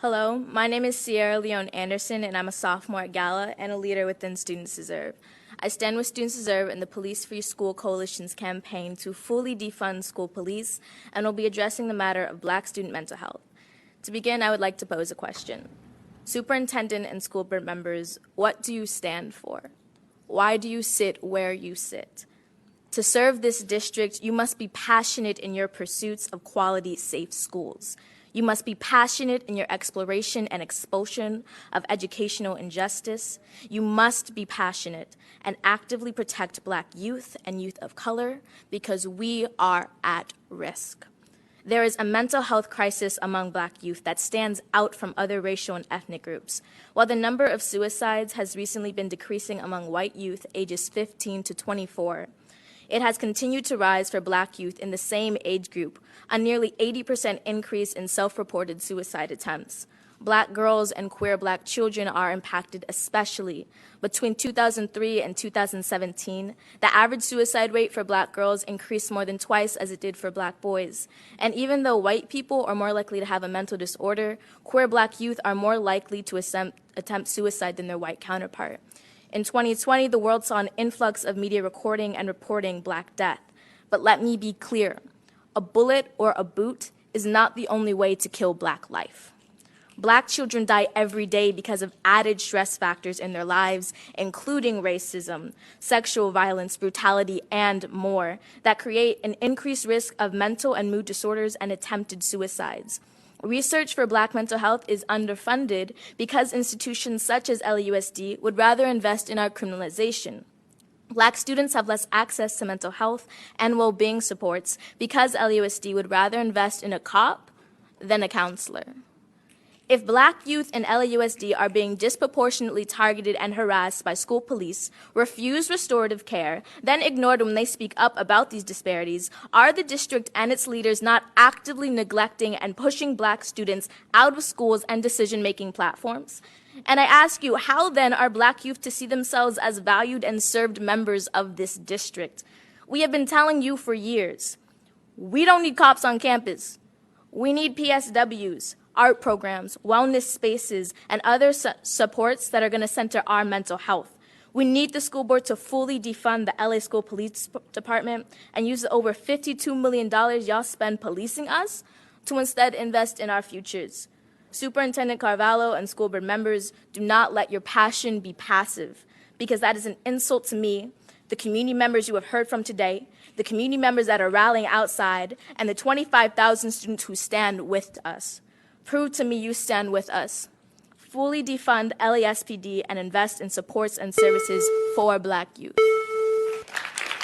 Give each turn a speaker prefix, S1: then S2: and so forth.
S1: Hello, my name is Sierra Leone Anderson, and I'm a sophomore at Gala and a leader within Students Deserve. I stand with Students Deserve in the Police Free School Coalition's campaign to fully defund school police and will be addressing the matter of Black student mental health. To begin, I would like to pose a question. Superintendent and school board members, what do you stand for? Why do you sit where you sit? To serve this district, you must be passionate in your pursuits of quality, safe schools. You must be passionate in your exploration and expulsion of educational injustice. You must be passionate and actively protect Black youth and youth of color because we are at risk. There is a mental health crisis among Black youth that stands out from other racial and ethnic groups. While the number of suicides has recently been decreasing among white youth ages 15 to 24, it has continued to rise for Black youth in the same age group, a nearly 80% increase in self-reported suicide attempts. Black girls and queer Black children are impacted especially. Between 2003 and 2017, the average suicide rate for Black girls increased more than twice as it did for Black boys. And even though white people are more likely to have a mental disorder, queer Black youth are more likely to attempt suicide than their white counterpart. In 2020, the world saw an influx of media recording and reporting Black death. But let me be clear, a bullet or a boot is not the only way to kill Black life. Black children die every day because of added stress factors in their lives, including racism, sexual violence, brutality, and more, that create an increased risk of mental and mood disorders and attempted suicides. Research for Black mental health is underfunded because institutions such as LASPD would rather invest in our criminalization. Black students have less access to mental health and well-being supports because LASPD would rather invest in a cop than a counselor. If Black youth in LAUSD are being disproportionately targeted and harassed by school police, refuse restorative care, then ignored when they speak up about these disparities, are the district and its leaders not actively neglecting and pushing Black students out of schools and decision-making platforms? And I ask you, how then are Black youth to see themselves as valued and served members of this district? We have been telling you for years, we don't need cops on campus. We need PSWs, art programs, wellness spaces, and other supports that are going to center our mental health. We need the school board to fully defund the LA School Police Department and use the over $52 million y'all spend policing us to instead invest in our futures. Superintendent Carvalho and school board members, do not let your passion be passive, because that is an insult to me, the community members you have heard from today, the community members that are rallying outside, and the 25,000 students who stand with us. Prove to me you stand with us. Fully defund LASPD and invest in supports and services for Black youth.